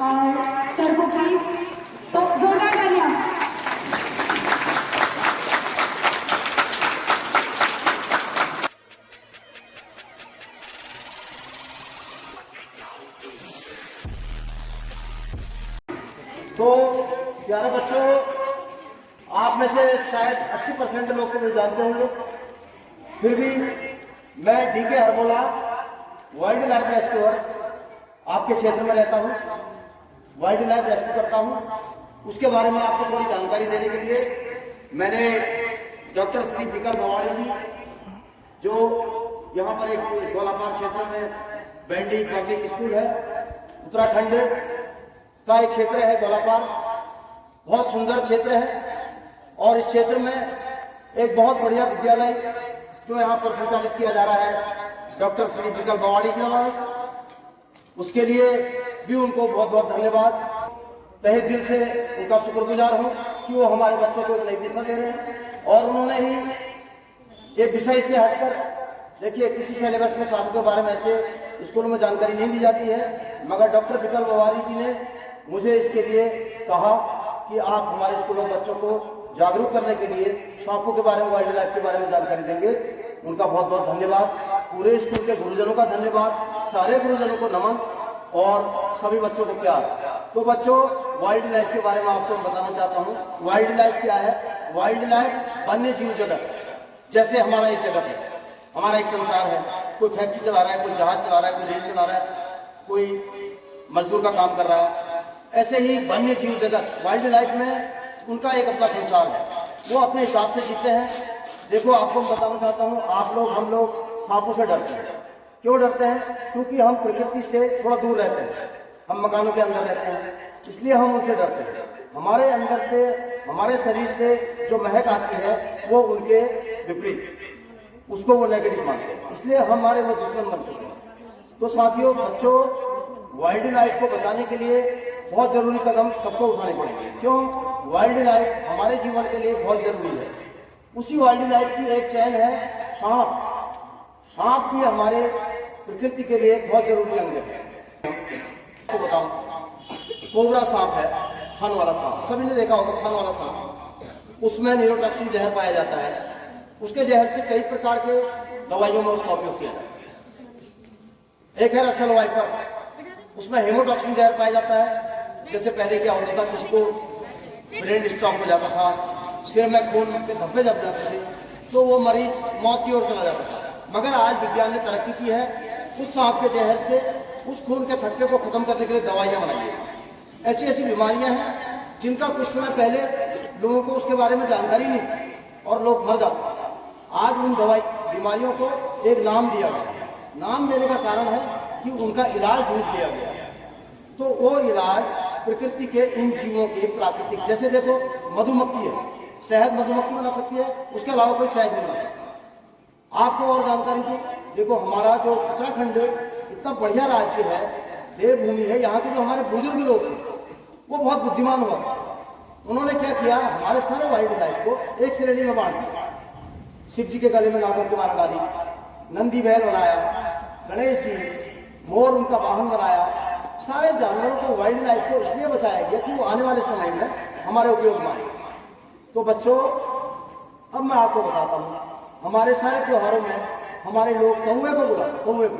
और सर को प्लीज तो जोरदार तालियां। तो प्यारे बच्चों, आप में से शायद 80% लोग तो नहीं जानते होंगे, फिर भी मैं डीके हरमोला वाइल्ड लाइफ रेस्क्यूअर आपके क्षेत्र में रहता हूँ, वाइल्ड लाइफ रेस्क्यू करता हूँ। उसके बारे में आपको थोड़ी जानकारी देने के लिए मैंने डॉक्टर श्री विकल बवाड़ी जी, जो यहाँ पर एक गोलापार क्षेत्र में बैंडी पब्लिक स्कूल है, उत्तराखंड का एक क्षेत्र है गोलापार, बहुत सुंदर क्षेत्र है। और इस क्षेत्र में एक बहुत बढ़िया विद्यालय जो यहाँ पर संचालित किया जा रहा है डॉक्टर श्री विकल बवाड़ी के द्वारा, उसके लिए भी उनको बहुत बहुत धन्यवाद, तहे दिल से उनका शुक्रगुजार हूँ कि वो हमारे बच्चों को एक नई दिशा दे रहे हैं। और उन्होंने ही ये विषय से हटकर, देखिए किसी सिलेबस में सांपों के बारे में ऐसे स्कूलों में जानकारी नहीं दी जाती है, मगर डॉक्टर विकल बवाड़ी जी ने मुझे इसके लिए कहा कि आप हमारे स्कूलों में बच्चों को जागरूक करने के लिए सांपों के बारे में, वाइल्ड लाइफ के बारे में जानकारी देंगे। उनका बहुत बहुत धन्यवाद, पूरे स्कूल के गुरुजनों का धन्यवाद, सारे गुरुजनों को नमन और सभी बच्चों को प्यार। तो बच्चों, वाइल्ड लाइफ के बारे में आपको बताना चाहता हूँ। वाइल्ड लाइफ क्या है? वाइल्ड लाइफ वन्य जीव जगत, जैसे हमारा एक जगत है, हमारा एक संसार है। कोई फैक्ट्री चला रहा है, कोई जहाज चला रहा है, कोई रेल चला रहा है, कोई मजदूर का काम कर रहा है, ऐसे ही वन्य जीव जगत वाइल्ड लाइफ में उनका एक अपना संसार है, वो अपने हिसाब से जीते हैं। देखो, आपको मैं बताना चाहता हूँ, आप लोग, हम लोग सांपों से डरते हैं। क्यों डरते हैं? क्योंकि हम प्रकृति से थोड़ा दूर रहते हैं, हम मकानों के अंदर रहते हैं, इसलिए हम उनसे डरते हैं। हमारे अंदर से, हमारे शरीर से जो महक आती है वो उनके विपरीत, उसको वो नेगेटिव मानते हैं, इसलिए हमारे वो दुश्मन बन चुके हैं। तो साथियों, बच्चों, वाइल्ड लाइफ को बचाने के लिए बहुत जरूरी कदम सबको उठाने पड़ेंगे। क्यों? वाइल्ड लाइफ हमारे जीवन के लिए बहुत जरूरी है। उसी वाइल्ड लाइफ की एक चैन है सांप। सांप भी हमारे प्रकृति के लिए बहुत जरूरी अंग है। तो बताओ, कोबरा सांप है, फन वाला सांप, सभी ने देखा होगा, फन वाला सांप, उसमें न्यूरोटॉक्सिन जहर पाया जाता है। उसके जहर से कई प्रकार के दवाइयों में उसका उपयोग किया जाता है। एक है रसल वाइपर, उसमें हेमोटॉक्सिन जहर पाया जाता है। जैसे पहले क्या होता था, किसी को ब्रेन स्ट्रोक हो जाता था, सिर में खून के धब्बे जम जाते थे, तो वो मरीज मौत की ओर चला जाता था। मगर आज विज्ञान ने तरक्की की है, उस सांप के जहर से उस खून के थक्के को खत्म करने के लिए दवाइयाँ बनाई है। ऐसी ऐसी बीमारियां हैं जिनका कुछ समय पहले लोगों को उसके बारे में जानकारी नहीं थी और लोग मर जाते। आज उन बीमारियों को एक नाम दिया गया। नाम देने का कारण है कि उनका इलाज ढूंढ लिया गया। तो वो इलाज प्रकृति के इन जीवों के प्राकृतिक, जैसे देखो मधुमक्खी है, शहद मधुमक्खी बना सकती है, उसके अलावा कोई शहद नहीं बना सकता। आपको और जानकारी दो, देखो हमारा जो उत्तराखंड इतना बढ़िया राज्य है, देवभूमि है, यहाँ के जो हमारे बुजुर्ग लोग थे वो बहुत बुद्धिमान हुआ। उन्होंने क्या किया, हमारे सारे वाइल्ड लाइफ को एक श्रेणी में बांट दिया। शिव जी के गले में नागों की माला डाली, नंदी बैल बनाया, गणेश जी, मोर उनका वाहन बनाया। सारे जानवरों को, वाइल्ड लाइफ को इसलिए बचाया गया कि वो आने वाले समय में हमारे उपयोग में आए। तो बच्चों, अब मैं आपको बताता हूँ, हमारे सारे त्योहारों में हमारे लोग कौवे को बुलाते, कौवे को,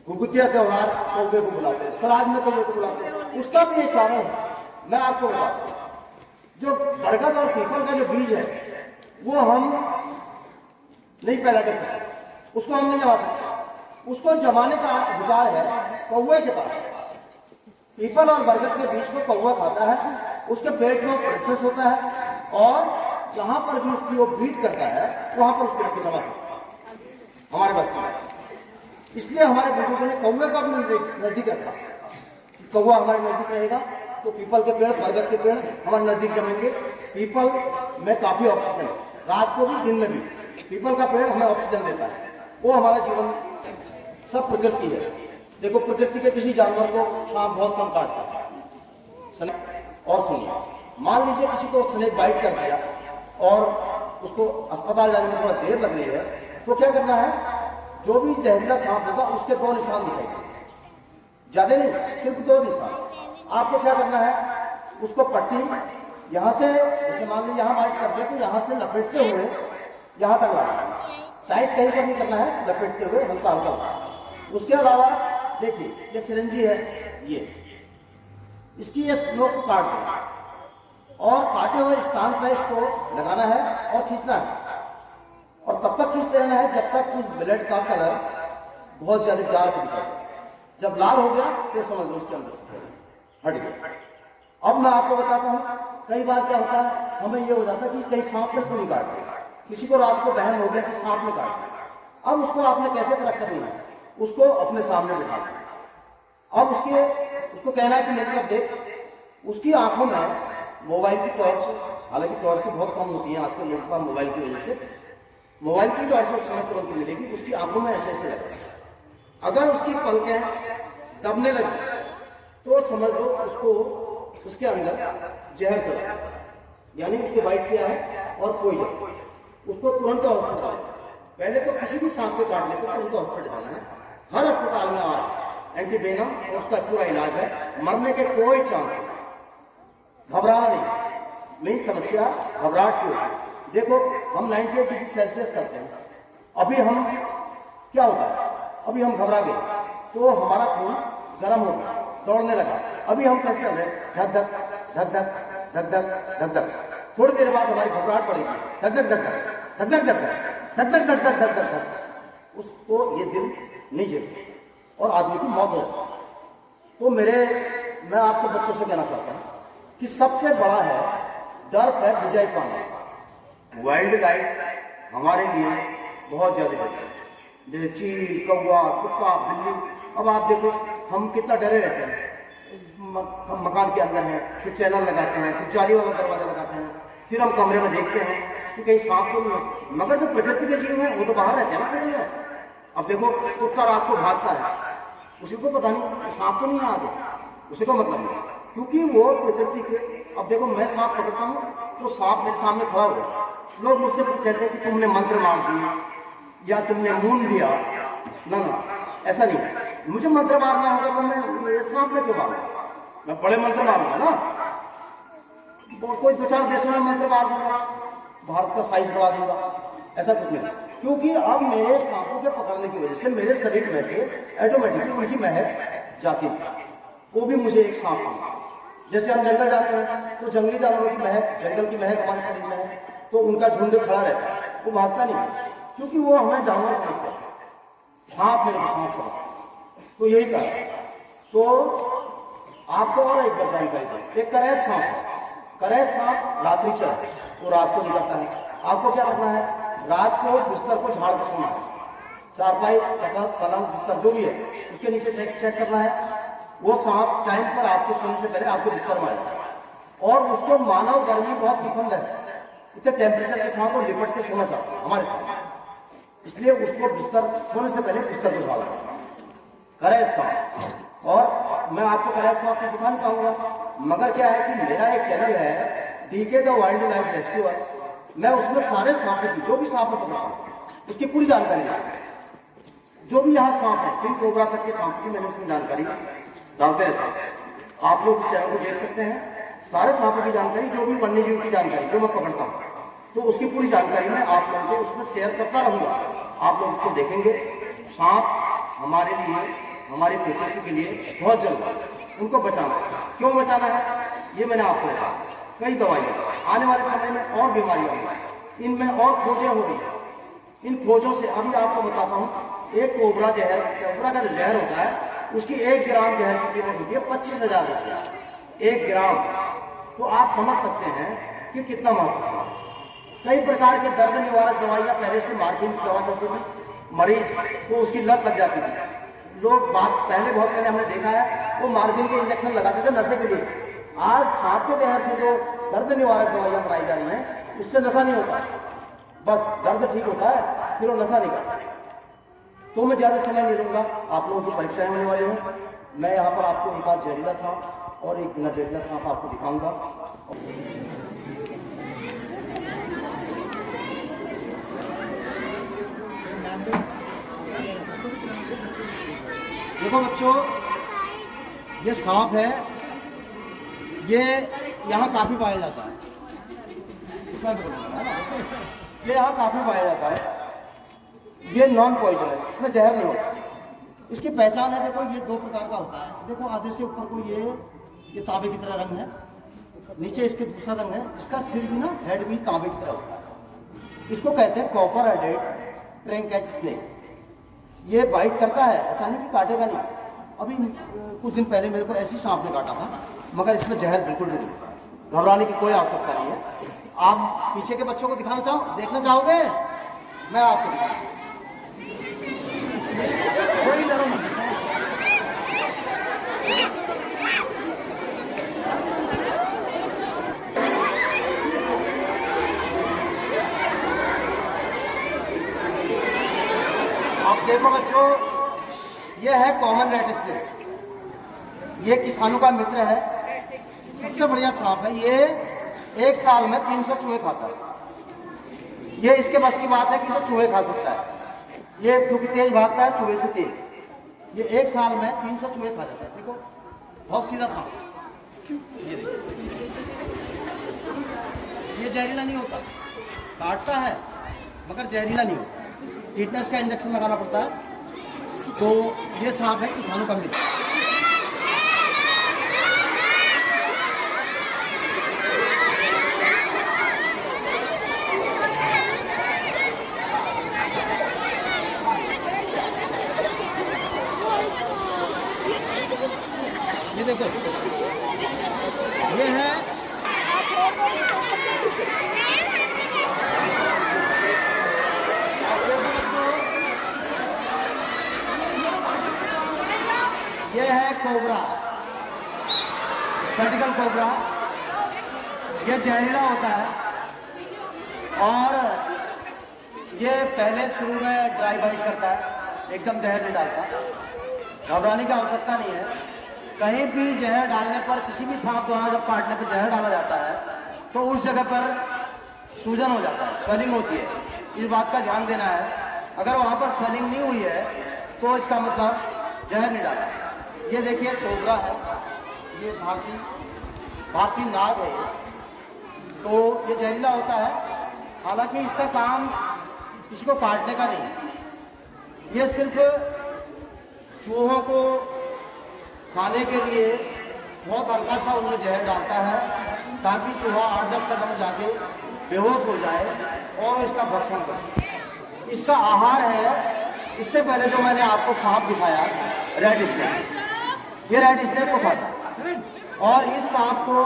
घुघुतिया त्योहार कौवे को बुलाते हैं, श्राद्ध में कौवे को बुलाते हैं। उसका भी एक कारण है, मैं आपको बताता हूँ। जो बरगद और पीपल का जो बीज है वो हम नहीं पैदा कर सकते, उसको हम नहीं जमा सकते, उसको जमाने का अधिकार है कौवे के पास। पीपल और बरगद के बीज को कौवा खाता है, उसके पेट में प्रोसेस होता है और जहां पर भी उसकी वो बीट करता है वहां पर उस पेड़ को जमा सकता है, हमारे पास में। इसलिए हमारे बुजुर्गों ने कौवे को अपने नजदीक रखा। कौवा हमारे नजदीक रहेगा तो पीपल के पेड़, बरगद के पेड़ हमारे नजदीक जमेंगे। पीपल में काफी ऑक्सीजन, रात को भी दिन में भी पीपल का पेड़ हमें ऑक्सीजन देता है। वो हमारा जीवन सब प्रकृति है। देखो, प्रकृति के किसी जानवर को सांप बहुत कम काटता है। और सुनिए, मान लीजिए किसी को स्नेक बाइट कर दिया और उसको अस्पताल जाने में थोड़ा देर लग रही है, तो क्या करना है, जो भी जहरीला सांप होगा उसके 2 निशान दिखाई देंगे, ज्यादा नहीं, सिर्फ 2 निशान। आपको क्या करना है, उसको पट्टी यहाँ से, जैसे मान लीजिए यहाँ बाइट कर दे तो यहाँ से लपेटते हुए यहाँ तक लाना है। टाइट कहीं पर नहीं करना है, लपेटते हुए हल्का हल्का। उसके अलावा देखिए ये सिरिंजी है, ये इसकी ये नोक को काट दें और काटे हुए स्थान पर इसको लगाना है और खींचना है। और तब तक खींचते रहना है जब तक उस ब्लेड का कलर बहुत ज्यादा डार्क दिखे। जब लाल हो गया तो समझ लो उसके अंदर से हट गया। अब मैं आपको बताता हूँ, कई बार क्या होता है, हमें ये हो जाता है कि कहीं सांप ने क्यों नहीं काट दिया, किसी को रात को वहम हो गया कि सांप ने काट दिया। अब उसको आपने कैसे परख करनी है, उसको अपने सामने बिठा दें। अब उसको कहना है कि मेरी तरफ देख। उसकी आंखों में मोबाइल की टॉर्च, हालांकि टॉर्च बहुत कम होती है आजकल लोगों के पास मोबाइल की वजह से, मोबाइल की टॉर्च उस समय तुरंत मिलेगी। उसकी आंखों में ऐसे ऐसे लगेगा। अगर उसकी पलकें दबने लगी तो समझ लो उसको उसके अंदर जहर चला, यानी उसको बाइट किया है और पॉइजन। उसको तुरंत हॉस्पिटल, पहले तो किसी भी सांप के काटने को तुरंत हॉस्पिटल जाना है। हर अस्पताल में आज एंटीवेनम और उसका पूरा इलाज है, मरने के कोई चांस नहीं। घबराना नहीं, मेन समस्या घबराहट की होती है। देखो हम 98 डिग्री सेल्सियस चलते हैं, अभी हम क्या होता है, अभी हम घबरा गए तो हमारा खून गर्म हो गया, दौड़ने लगा। अभी हम कैसे चल रहे, धक धक धक धक धक धक धक धक। थोड़ी देर बाद हमारी घबराहट पड़ेगी, धक धक धक धक धक धक धक धक धक धक धक धक धक। उसको ये दिल नहीं झेलता और आदमी की मौत हो जाती है। तो मैं आपसे बच्चों से कहना चाहता हूँ कि सबसे बड़ा है डर पर विजय पाना। वाइल्ड लाइफ हमारे लिए बहुत ज्यादा है, जैसे चील, कौवा, कुत्ता, बिल्ली। अब आप देखो हम कितना डरे रहते हैं, हम मकान के अंदर हैं, फिर चैनल लगाते हैं, फिर जाली वाला दरवाजा लगाते हैं, फिर हम कमरे में देखते हैं कि कहीं सांप तो नहीं है। मगर जो प्रकृति के जीव हैं वो तो बाहर रहते हैं ना पेड़ में। अब देखो कुत्ता रात को भागता है, उसी को पता नहीं सांप तो नहीं है आगे, उसी को मतलब नहीं, क्योंकि वो प्रकृति के। अब देखो मैं सांप पकड़ता हूँ तो सांप मेरे सामने खड़ा हो गया, लोग मुझसे कहते हैं कि तुमने मंत्र मार दिया या तुमने मून दिया। ना, ऐसा नहीं। मुझे मंत्र मारना होगा तो मैं सांप में क्यों मारूंगा, मैं बड़े मंत्र मारूंगा ना। कोई 2-4 देशों में मंत्र मार दूंगा, भारत का साइज बढ़ा दूंगा, ऐसा कुछ नहीं। क्योंकि अब मेरे सांपों के पकड़ने की वजह से मेरे शरीर में से ऑटोमेटिकली उनकी महक जाती है, वो भी मुझे एक सांप है। जैसे हम जंगल जाते हैं तो जंगली जानवरों की महक, जंगल की महक हमारे शरीर में है, तो उनका झुंड खड़ा रहता है, वो भागता नहीं, क्योंकि वो हमें जानवर समझते हैं। सांप मेरे को सांप समझते, तो यही कारण। तो आपको और एक बार जानकारी दें, एक करैत सांप है। करैत सांप रात्रि चल, वो रात को निकलता है। आपको क्या करना है, रात को बिस्तर को झाड़ के सोना है, चारपाई, तखत, पलंग, बिस्तर जो भी है उसके नीचे चेक करना है। वो सांप टाइम पर आपके सोने से पहले आपके बिस्तर में आएगा। और उसको मानव गर्मी बहुत पसंद है, इतने टेम्परेचर के सांप को लिपट के सोना चाहता है हमारे साथ, इसलिए उसको बिस्तर सोने से पहले बिस्तर को झाड़ा करैत सांप। और मैं आपको करैत सांप को दिखाना चाहूंगा, मगर क्या है कि मेरा एक चैनल है DK the wildlife rescuer, मैं उसमें सारे सांपों की, जो भी सांप पकड़ता हूँ उसकी पूरी जानकारी देता हूँ। जो भी यहाँ सांप है, किंग कोबरा तक के सांप की मैंने उसमें जानकारी डालते रहता हूँ। आप लोग इस चैनल को देख सकते हैं, सारे सांपों की जानकारी, जो भी वन्य जीव की जानकारी जो मैं पकड़ता हूँ, तो उसकी पूरी जानकारी मैं आप लोगों को उसमें शेयर करता रहूंगा। आप लोग उसको देखेंगे। सांप हमारे लिए, हमारी प्रकृति के लिए बहुत जरूरी है, उनको बचाना। क्यों बचाना है ये मैंने आपको बताया। कई दवाइयाँ आने वाले समय में और बीमारियाँ होंगी, इनमें और खोजें हो रही हैं। इन खोजों से अभी आपको बताता हूँ, एक कोबरा का जो जहर होता है उसकी 1 ग्राम जहर की कीमत होती है 25,000 रुपये 1 ग्राम। तो आप समझ सकते हैं कि कितना महत्वपूर्ण है। कई प्रकार के दर्द निवारक दवाइयाँ पहले से मार्फिन की दवा चलती थी, मरीज को उसकी लत लग जाती थी। लोग बहुत पहले हमने देखा है वो मार्फिन के इंजेक्शन लगाते थे नशे के लिए। आज सांप के जहर से जो दर्द निवारक दवाइयाँ बनाई जा रही हैं उससे नशा नहीं होता, बस दर्द ठीक होता है, फिर वो नशा नहीं करता। तो मैं ज़्यादा समय नहीं लूँगा, आप लोगों की परीक्षाएं होने वाली हैं। मैं यहाँ पर आपको एक बार जहरीला सांप और एक बिना जहरीला सांप आपको दिखाऊंगा। देखो बच्चों, ये सांप है ये यहाँ काफ़ी पाया जाता है, इसमें बोलूँगा है ना, ये यहाँ काफ़ी पाया जाता है। ये नॉन पॉइजन है, इसमें जहर नहीं होता। इसकी पहचान है, देखो ये दो प्रकार का होता है। देखो आधे से ऊपर को ये तांबे की तरह रंग है, नीचे इसके दूसरा रंग है। इसका सिर भी ना, हेड भी तांबे की तरह होता है। इसको कहते हैं कॉपर हेडेड ट्रैंकेट स्नेक। ये बाइट करता है, ऐसा नहीं कि काटेगा नहीं। अभी कुछ दिन पहले मेरे को ऐसी सांप ने काटा था, मगर इसमें जहर बिल्कुल नहीं है। घबराने की कोई आवश्यकता नहीं है। आप पीछे के बच्चों को दिखाना देखना चाहोगे? मैं आपको दिखाऊंगा। कोई डरो नहीं। आप देखो बच्चों, ये है कॉमन रेड स्नेक। ये किसानों का मित्र है, सबसे बढ़िया सांप है। ये एक साल में 300 चूहे खाता है। ये इसके बस की बात है कि वो चूहे खा सकता है। ये क्योंकि तेज भागता है, चूहे से तेज। ये एक साल में 300 चूहे खा जाता है। देखो बहुत सीधा सांप। ये देखो, ये जहरीला नहीं होता, काटता है मगर जहरीला नहीं होता। टीटनेस का इंजेक्शन लगाना पड़ता है। तो ये सांप है किसानों का मित्र। ये देखो, ये है कोबरा, सर्जिकल कोबरा। ये जहरीला होता है और ये पहले शुरू में ड्राई बाइट करता है, एकदम जहर नहीं डालता। घबराने की आवश्यकता नहीं है। कहीं भी जहर डालने पर, किसी भी सांप द्वारा जब काटने पर जहर डाला जाता है तो उस जगह पर सूजन हो जाता है, स्वेलिंग होती है। इस बात का ध्यान देना है। अगर वहाँ पर स्वेलिंग नहीं हुई है तो इसका मतलब जहर नहीं डाला। ये देखिए कोबरा है, ये भारतीय नाग है। तो ये जहरीला होता है, हालांकि इसका काम किसी को काटने का नहीं है। ये सिर्फ चूहों को खाने के लिए बहुत हल्का सा उनमें जहर डालता है ताकि चूहा 8-10 कदम जाके बेहोश हो जाए और इसका भक्षण करे। इसका आहार है, इससे पहले जो मैंने आपको सांप दिखाया रेड स्नेक, ये रेड स्नेक को खाता है। और इस सांप को,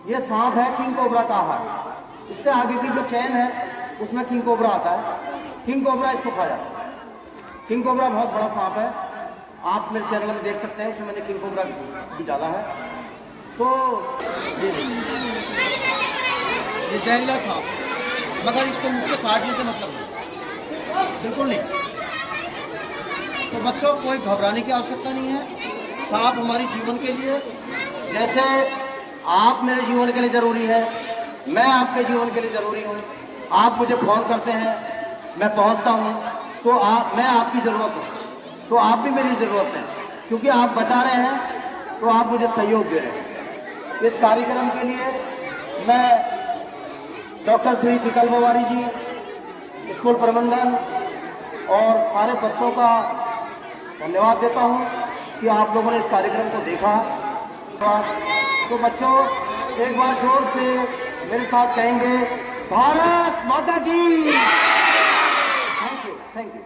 ये सांप है किंग कोबरा का आहार। इससे आगे की जो चैन है उसमें किंग कोबरा आता है। किंग कोबरा इसको खा जाता है। किंग कोबरा बहुत बड़ा सांप है, आप मेरे चैनल में देख सकते हैं, उसमें मैंने किंग कोबरा भी डाला है। तो ये जहरीला सांप, मगर इसको मुझसे काटने से मतलब नहीं, बिल्कुल नहीं। तो बच्चों, कोई घबराने की आवश्यकता नहीं है। सांप हमारे जीवन के लिए, जैसे आप मेरे जीवन के लिए ज़रूरी है, मैं आपके जीवन के लिए ज़रूरी हूँ। आप मुझे फ़ोन करते हैं, मैं पहुँचता हूँ, तो मैं आपकी ज़रूरत हूँ, तो आप भी मेरी ज़रूरत है। क्योंकि आप बचा रहे हैं तो आप मुझे सहयोग दे रहे हैं। इस कार्यक्रम के लिए मैं डॉक्टर श्री विकल बवारी जी, स्कूल प्रबंधन और सारे बच्चों का धन्यवाद देता हूँ कि आप लोगों ने इस कार्यक्रम को देखा। तो बच्चों, एक बार जोर से मेरे साथ कहेंगे, भारत माता की। Thank you.